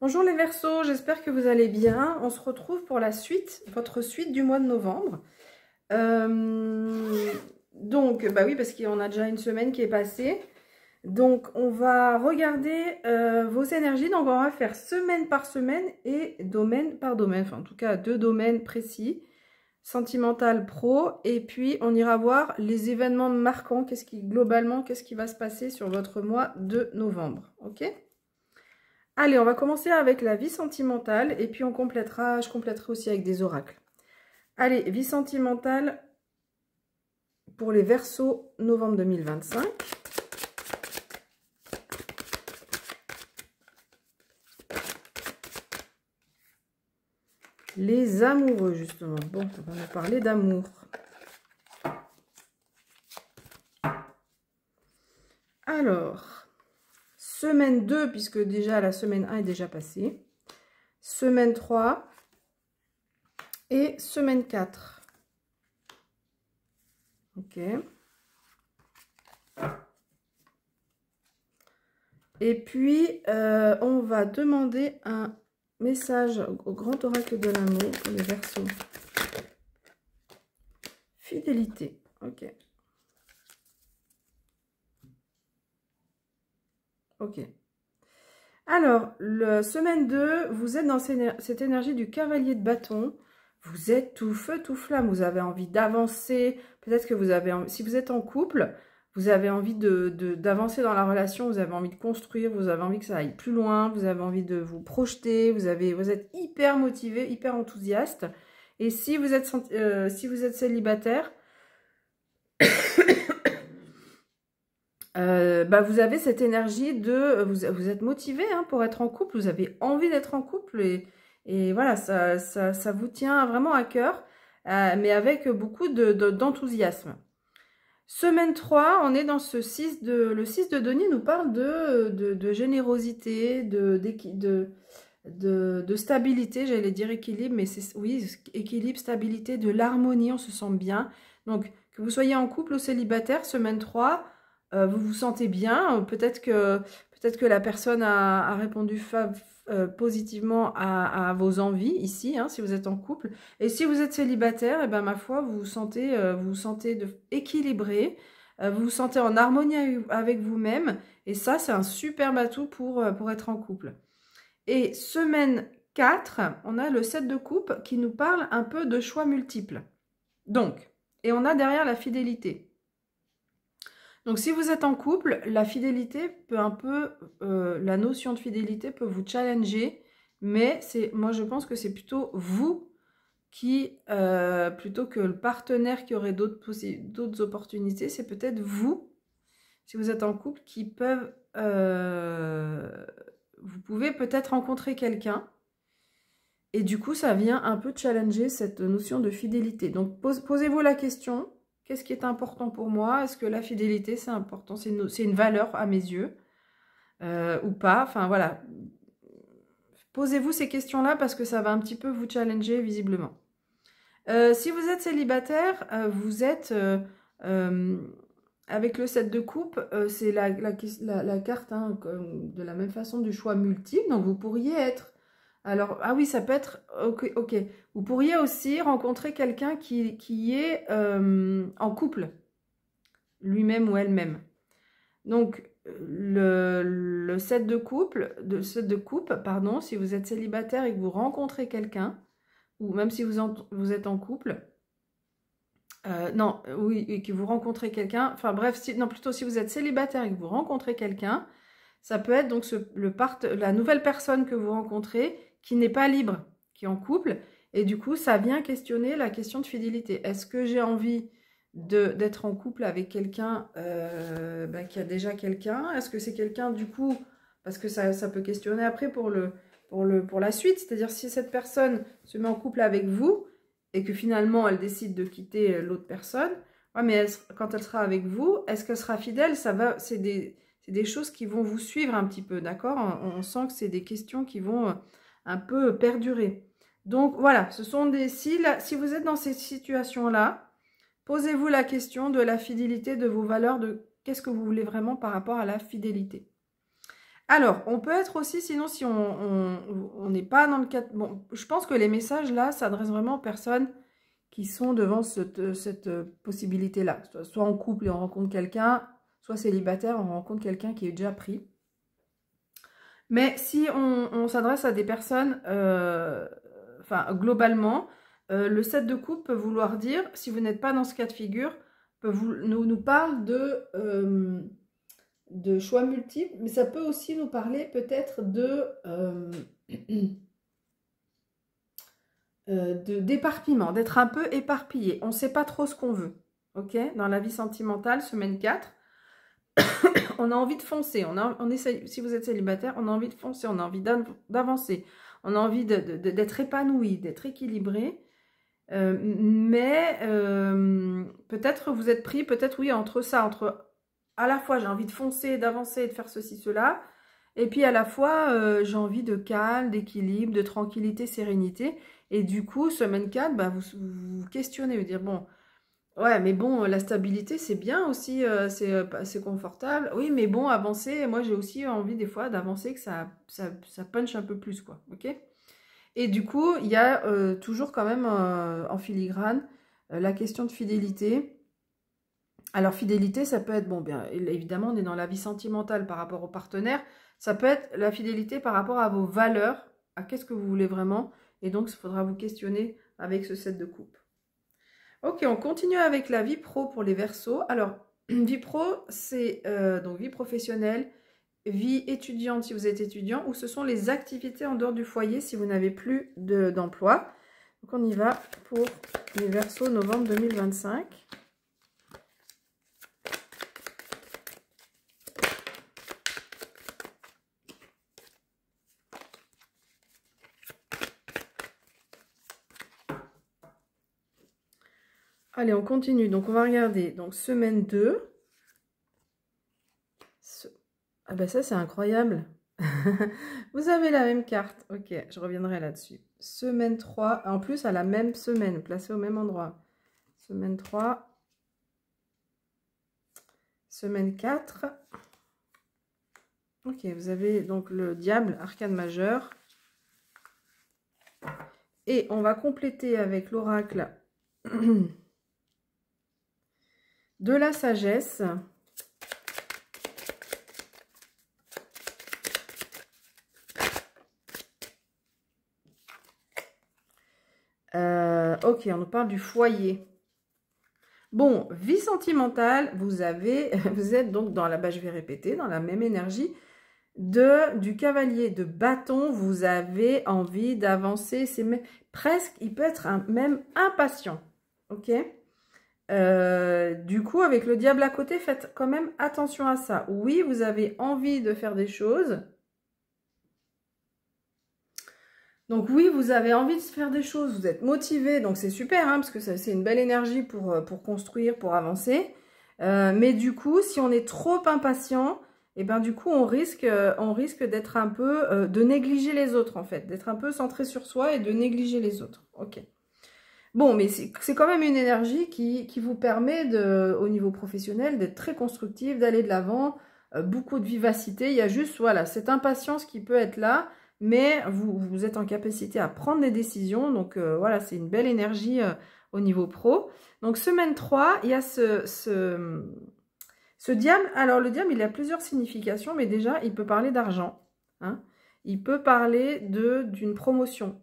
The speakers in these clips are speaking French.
Bonjour les Verseaux, j'espère que vous allez bien. On se retrouve pour la suite, votre suite du mois de novembre. Donc, bah oui, parce qu'on a déjà une semaine qui est passée. Donc, on va regarder vos énergies. Donc, on va faire semaine par semaine et domaine par domaine. Enfin, en tout cas, 2 domaines précis. Sentimental, pro. Et puis, on ira voir les événements marquants. Globalement, qu'est-ce qui va se passer sur votre mois de novembre. Ok ? Allez, on va commencer avec la vie sentimentale et puis je compléterai aussi avec des oracles. Allez, vie sentimentale pour les Verseaux, novembre 2025. Les amoureux, justement. Bon, on va nous parler d'amour. Alors, semaine 2, puisque déjà la semaine 1 est déjà passée. Semaine 3 et semaine 4. Ok. Et puis, on va demander un message au grand oracle de l'amour pour les Verseaux. Fidélité. Ok. Ok. Alors, semaine 2, vous êtes dans cette énergie du cavalier de bâton. Vous êtes tout feu, tout flamme. Vous avez envie d'avancer. Peut-être que vous avez si vous êtes en couple, vous avez envie d'avancer dans la relation. Vous avez envie de construire. Vous avez envie que ça aille plus loin. Vous avez envie de vous projeter. Vous êtes hyper motivé, hyper enthousiaste. Et si vous êtes célibataire, vous avez cette énergie de... Vous êtes motivé pour être en couple, vous avez envie d'être en couple et voilà, ça vous tient vraiment à cœur, mais avec beaucoup d'enthousiasme. Semaine 3, on est dans le 6 de denier nous parle de générosité, de stabilité, j'allais dire équilibre, mais c'est oui, équilibre, stabilité, de l'harmonie, on se sent bien. Donc, que vous soyez en couple ou célibataire, semaine 3, vous vous sentez bien. Peut-être que la personne a répondu positivement à vos envies ici, si vous êtes en couple. Et si vous êtes célibataire, et ben, ma foi, vous vous sentez équilibré, vous vous sentez en harmonie avec vous-même. Et ça, c'est un super atout pour être en couple. Et semaine 4, on a le 7 de coupe qui nous parle un peu de choix multiples. Donc, et on a derrière la fidélité. Donc, si vous êtes en couple, la fidélité peut la notion de fidélité peut vous challenger, mais moi je pense que c'est plutôt vous qui, plutôt que le partenaire qui aurait d'autres opportunités, c'est peut-être vous, si vous êtes en couple, qui peuvent, vous pouvez peut-être rencontrer quelqu'un, et du coup ça vient un peu challenger cette notion de fidélité. Donc posez-vous la question. Qu'est-ce qui est important pour moi? Est-ce que la fidélité, c'est important? C'est une valeur à mes yeux ou pas? Enfin, voilà. Posez-vous ces questions-là parce que ça va un petit peu vous challenger visiblement. Si vous êtes célibataire, vous êtes... avec le 7 de coupe, c'est la carte de la même façon du choix multiple. Donc, vous pourriez être... Alors, ah oui, ça peut être... Ok. Vous pourriez aussi rencontrer quelqu'un qui est en couple, lui-même ou elle-même. Donc, le 7 de coupe, pardon, si vous êtes célibataire et que vous rencontrez quelqu'un, ou même si vous êtes en couple, non, oui, et que vous rencontrez quelqu'un, enfin bref, plutôt si vous êtes célibataire et que vous rencontrez quelqu'un, ça peut être donc la nouvelle personne que vous rencontrez qui n'est pas libre, qui est en couple, et du coup, ça vient questionner la question de fidélité. Est-ce que j'ai envie d'être en couple avec quelqu'un qui a déjà quelqu'un? Est-ce que c'est quelqu'un, du coup, parce que ça peut questionner après pour la suite, c'est-à-dire si cette personne se met en couple avec vous, et que finalement, elle décide de quitter l'autre personne, ouais, mais quand elle sera avec vous, est-ce qu'elle sera fidèle? C'est des choses qui vont vous suivre un petit peu, d'accord? On sent que c'est des questions qui vont un peu perdurer. Donc, voilà, ce sont si vous êtes dans ces situations-là, posez-vous la question de la fidélité, de vos valeurs, de qu'est-ce que vous voulez vraiment par rapport à la fidélité. Alors, on peut être aussi, sinon, si on n'est pas dans le cadre... Bon, je pense que les messages, là, s'adressent vraiment aux personnes qui sont devant cette possibilité-là. Soit en couple et on rencontre quelqu'un, soit célibataire, on rencontre quelqu'un qui est déjà pris. Mais si on s'adresse à des personnes, enfin, globalement, le 7 de coupe peut vouloir dire, si vous n'êtes pas dans ce cas de figure, nous parle de choix multiples, mais ça peut aussi nous parler peut-être d'éparpillement, d'être un peu éparpillé. On ne sait pas trop ce qu'on veut, ok? Dans la vie sentimentale, semaine 4, on a envie de foncer. Si vous êtes célibataire, on a envie de foncer, on a envie d'avancer, on a envie d'être épanoui, d'être équilibré. Mais peut-être vous êtes pris, peut-être oui, entre ça, entre à la fois j'ai envie de foncer, d'avancer, de faire ceci, cela, et puis à la fois j'ai envie de calme, d'équilibre, de tranquillité, sérénité. Et du coup, semaine 4, bah, vous questionnez, vous dire bon, ouais, mais bon, la stabilité c'est bien aussi, c'est confortable. Oui, mais bon, avancer, moi j'ai aussi envie des fois d'avancer, que ça punch un peu plus, quoi, ok? Et du coup, il y a toujours quand même en filigrane la question de fidélité. Alors, fidélité, ça peut être, bon, bien évidemment, on est dans la vie sentimentale par rapport au partenaire. Ça peut être la fidélité par rapport à vos valeurs, à qu'est-ce que vous voulez vraiment. Et donc, il faudra vous questionner avec ce 7 de coupe. Ok, on continue avec la vie pro pour les Verseaux. Alors, vie pro, c'est donc vie professionnelle, vie étudiante si vous êtes étudiant, ou ce sont les activités en dehors du foyer si vous n'avez plus d'emploi. Donc on y va pour les Verseaux novembre 2025. Allez, on continue. Donc on va regarder donc semaine 2. Ah ben ça c'est incroyable. Vous avez la même carte. Ok, je reviendrai là-dessus. Semaine 3, en plus à la même semaine, placée au même endroit. Semaine 3. Semaine 4. Ok, vous avez donc le diable, arcane majeur. Et on va compléter avec l'oracle de la sagesse. Ok, on nous parle du foyer. Bon, vie sentimentale, vous êtes donc dans je vais répéter, dans la même énergie du cavalier de bâton. Vous avez envie d'avancer, c'est presque, il peut être même impatient, ok? Du coup, avec le diable à côté, faites quand même attention à ça. Oui, vous avez envie de faire des choses. Donc oui, vous avez envie de faire des choses, vous êtes motivé, donc c'est super, hein, parce que c'est une belle énergie pour construire, pour avancer. Mais du coup, si on est trop impatient, et ben du coup, on risque d'être un peu, de négliger les autres, en fait. D'être un peu centré sur soi et de négliger les autres. Ok. Bon, mais c'est quand même une énergie qui vous permet, au niveau professionnel, d'être très constructif, d'aller de l'avant, beaucoup de vivacité. Il y a juste, voilà, cette impatience qui peut être là, mais vous êtes en capacité à prendre des décisions. Donc, voilà, c'est une belle énergie au niveau pro. Donc, semaine 3, il y a ce diable. Alors, le diable, il a plusieurs significations, mais déjà, il peut parler d'argent. Hein. Il peut parler d'une promotion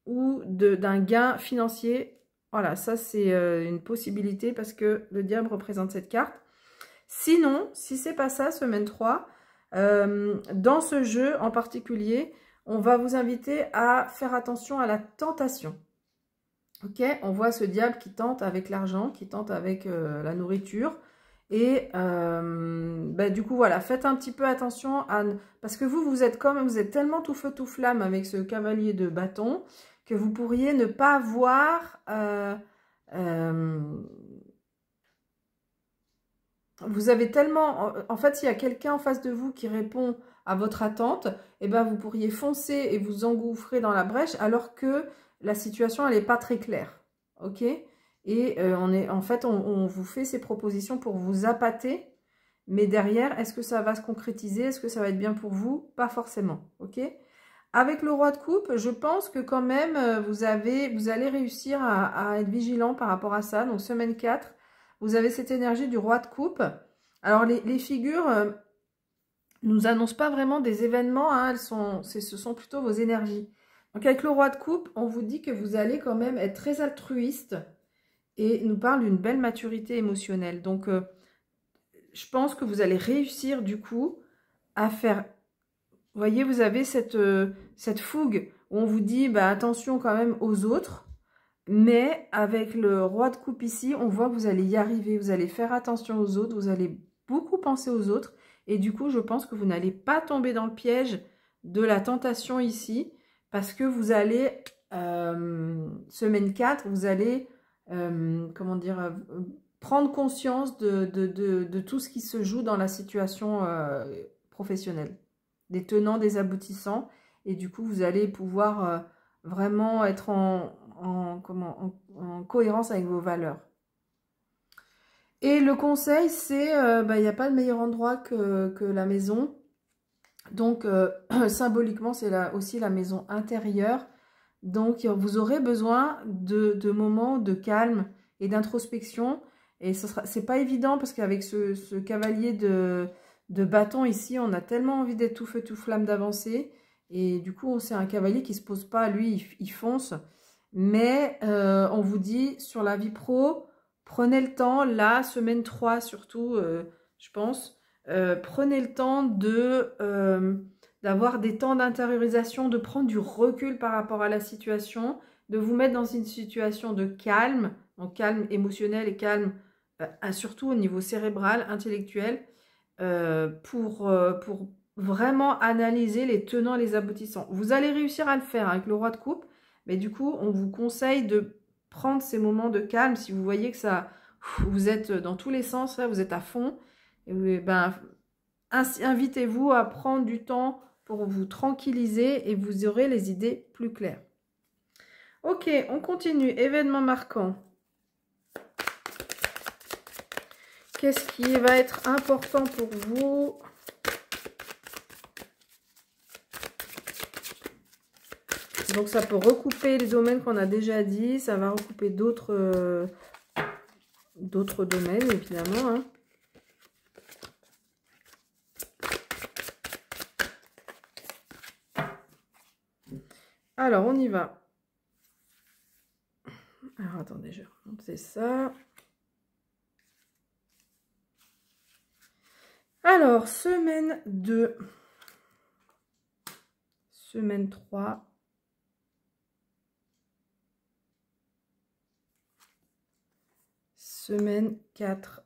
ou d'un gain financier. Voilà, ça c'est une possibilité parce que le diable représente cette carte. Sinon, si c'est pas ça, semaine 3, dans ce jeu en particulier, on va vous inviter à faire attention à la tentation. Ok, on voit ce diable qui tente avec l'argent, qui tente avec la nourriture. Et du coup, voilà, faites un petit peu attention parce que vous êtes tellement tout feu tout flamme avec ce cavalier de bâton que vous pourriez ne pas voir. Vous avez tellement. En fait, s'il y a quelqu'un en face de vous qui répond à votre attente, eh ben, vous pourriez foncer et vous engouffrer dans la brèche alors que la situation, elle n'est pas très claire. Ok ? Et en fait, on vous fait ces propositions pour vous appâter. Mais derrière, est-ce que ça va se concrétiser? Est-ce que ça va être bien pour vous? Pas forcément, ok? Avec le roi de coupe, je pense que quand même, vous allez réussir à être vigilant par rapport à ça. Donc, semaine 4, vous avez cette énergie du roi de coupe. Alors, les figures nous annoncent pas vraiment des événements, hein, ce sont plutôt vos énergies. Donc, avec le roi de coupe, on vous dit que vous allez quand même être très altruiste et nous parle d'une belle maturité émotionnelle. Donc, je pense que vous allez réussir du coup à faire... Vous voyez, vous avez cette fougue où on vous dit bah, attention quand même aux autres. Mais avec le roi de coupe ici, on voit que vous allez y arriver. Vous allez faire attention aux autres. Vous allez beaucoup penser aux autres. Et du coup, je pense que vous n'allez pas tomber dans le piège de la tentation ici. Parce que vous allez, semaine 4, vous allez, comment dire, prendre conscience de tout ce qui se joue dans la situation professionnelle. Des tenants, des aboutissants. Et du coup, vous allez pouvoir vraiment être en cohérence avec vos valeurs. Et le conseil, c'est, il n'y a pas de meilleur endroit que la maison. Donc, symboliquement, c'est aussi la maison intérieure. Donc, vous aurez besoin de moments de calme et d'introspection. Et c'est pas évident parce qu'avec ce cavalier de bâton ici, on a tellement envie d'être tout feu, tout flamme, d'avancer. Et du coup, c'est un cavalier qui ne se pose pas, lui, il fonce. Mais on vous dit, sur la vie pro, prenez le temps, la semaine 3 surtout, je pense, prenez le temps d'avoir des temps d'intériorisation, de prendre du recul par rapport à la situation, de vous mettre dans une situation de calme, donc calme émotionnel et calme surtout au niveau cérébral, intellectuel, pour vraiment analyser les tenants et les aboutissants. Vous allez réussir à le faire avec le roi de coupe, mais du coup, on vous conseille de prendre ces moments de calme. Si vous voyez que ça, vous êtes dans tous les sens, là, vous êtes à fond, et ben, invitez-vous à prendre du temps pour vous tranquilliser et vous aurez les idées plus claires. Ok, on continue. Événement marquant. Qu'est-ce qui va être important pour vous? Donc, ça peut recouper les domaines qu'on a déjà dit. Ça va recouper d'autres domaines, évidemment. Hein. Alors, on y va. Alors, attendez, je remonte ça. Alors, semaine 2. Semaine 3. Semaine 4.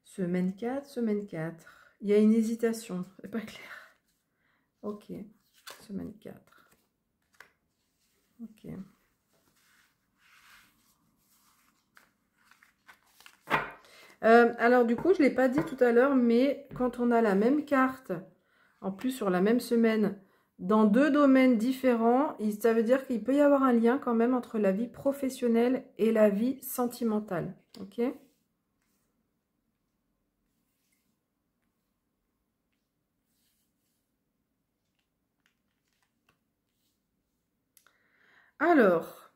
Semaine 4, semaine 4. Il y a une hésitation, c'est pas clair. Ok, semaine 4. Ok. Alors du coup, je ne l'ai pas dit tout à l'heure, mais quand on a la même carte, en plus sur la même semaine, dans deux domaines différents, ça veut dire qu'il peut y avoir un lien quand même entre la vie professionnelle et la vie sentimentale. Ok ? Alors,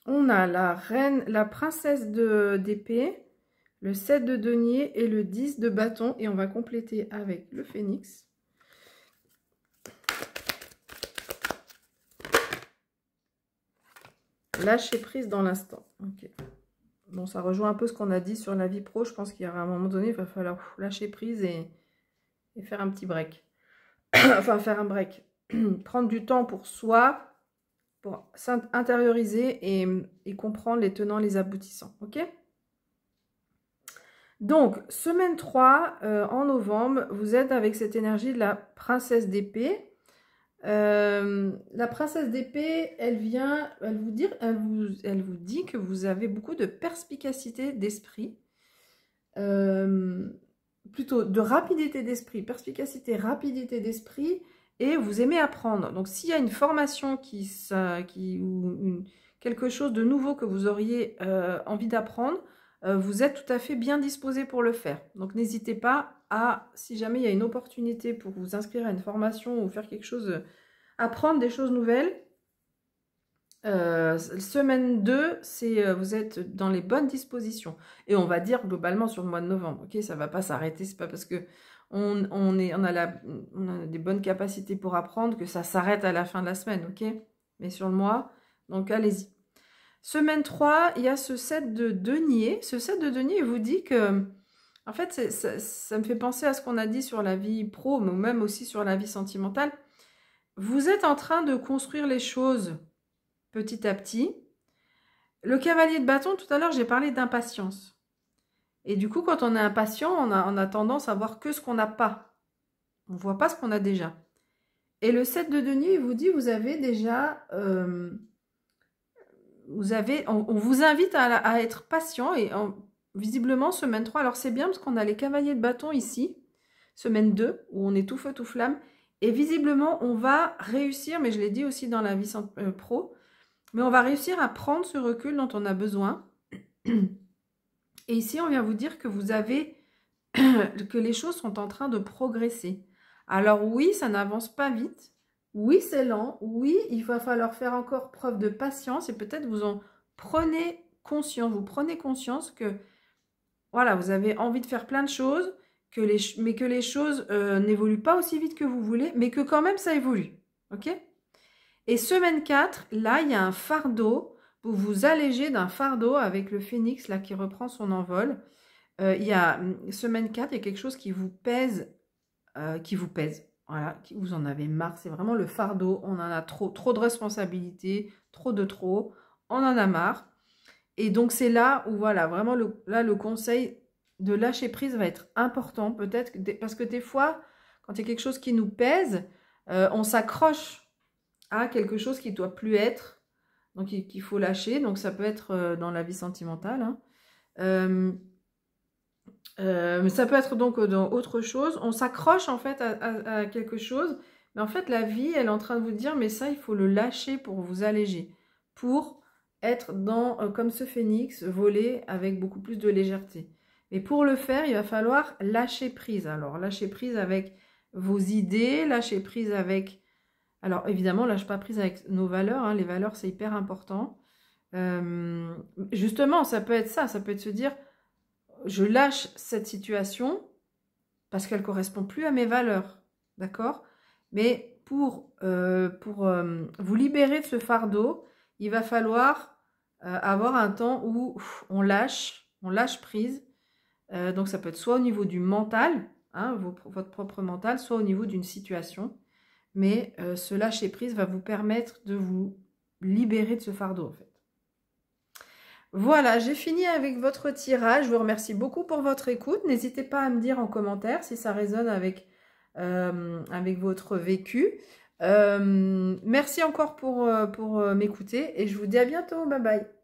on a la reine, la princesse d'épée, le 7 de denier et le 10 de bâton. Et on va compléter avec le phénix. Lâcher prise dans l'instant. Ok. Bon, ça rejoint un peu ce qu'on a dit sur la vie pro. Je pense qu'il y aura un moment donné, il va falloir lâcher prise et faire un petit break. Enfin, faire un break. Prendre du temps pour soi, pour s'intérioriser et comprendre les tenants, les aboutissants. Ok ? Donc, semaine 3, en novembre, vous êtes avec cette énergie de la princesse d'épée. La princesse d'épée, elle vous dit que vous avez beaucoup de perspicacité d'esprit. Plutôt de rapidité d'esprit, perspicacité, rapidité d'esprit, et vous aimez apprendre. Donc, s'il y a une formation quelque chose de nouveau que vous auriez envie d'apprendre, vous êtes tout à fait bien disposé pour le faire. Donc, n'hésitez pas à, si jamais il y a une opportunité pour vous inscrire à une formation ou faire quelque chose, apprendre des choses nouvelles, semaine 2, vous êtes dans les bonnes dispositions. Et on va dire globalement sur le mois de novembre. Ok, ça ne va pas s'arrêter. C'est pas parce que on a des bonnes capacités pour apprendre que ça s'arrête à la fin de la semaine. Ok, mais sur le mois, donc allez-y. Semaine 3, il y a ce 7 de denier. Ce 7 de denier, il vous dit que, en fait, ça me fait penser à ce qu'on a dit sur la vie pro, mais même aussi sur la vie sentimentale. Vous êtes en train de construire les choses petit à petit. Le cavalier de bâton, tout à l'heure, j'ai parlé d'impatience. Et du coup, quand on est impatient, on a tendance à voir que ce qu'on n'a pas. On ne voit pas ce qu'on a déjà. Et le 7 de denier, il vous dit, vous avez déjà... on vous invite à être patient. Et visiblement, semaine 3, alors c'est bien parce qu'on a les cavaliers de bâton ici. Semaine 2, où on est tout feu, tout flamme. Et visiblement, on va réussir, mais je l'ai dit aussi dans la vie pro, mais on va réussir à prendre ce recul dont on a besoin. Et ici, on vient vous dire que vous avez... que les choses sont en train de progresser. Alors oui, ça n'avance pas vite. Oui, c'est lent. Oui, il va falloir faire encore preuve de patience. Et peut-être vous en prenez conscience. Vous prenez conscience que, voilà, vous avez envie de faire plein de choses, mais que les choses n'évoluent pas aussi vite que vous voulez, mais que quand même, ça évolue. OK ? Et semaine 4, là, il y a un fardeau. Vous vous allégez d'un fardeau avec le phénix, là, qui reprend son envol. Il y a semaine 4, il y a quelque chose qui vous pèse. Voilà, vous en avez marre. C'est vraiment le fardeau. On en a trop de responsabilités, trop. On en a marre. Et donc, c'est là où, voilà, vraiment, le conseil de lâcher prise va être important, peut-être, parce que des fois, quand il y a quelque chose qui nous pèse, on s'accroche à quelque chose qui ne doit plus être, donc qu'il faut lâcher. Donc ça peut être dans la vie sentimentale, hein. Mais ça peut être donc dans autre chose. On s'accroche en fait à quelque chose, mais en fait la vie, elle est en train de vous dire, mais ça, il faut le lâcher pour vous alléger, pour être dans, comme ce phénix, voler avec beaucoup plus de légèreté. Mais pour le faire, il va falloir lâcher prise. Alors, lâcher prise avec vos idées, lâcher prise avec... Alors, évidemment, lâche pas prise avec nos valeurs. Hein. Les valeurs, c'est hyper important. Justement, ça peut être ça. Ça peut être se dire, je lâche cette situation parce qu'elle ne correspond plus à mes valeurs. D'accord? Mais pour vous libérer de ce fardeau, il va falloir avoir un temps où on lâche prise. Donc, ça peut être soit au niveau du mental, hein, votre propre mental, soit au niveau d'une situation. Mais ce lâcher prise va vous permettre de vous libérer de ce fardeau, en fait. Voilà, j'ai fini avec votre tirage. Je vous remercie beaucoup pour votre écoute. N'hésitez pas à me dire en commentaire si ça résonne avec votre vécu. Merci encore pour m'écouter et je vous dis à bientôt. Bye bye.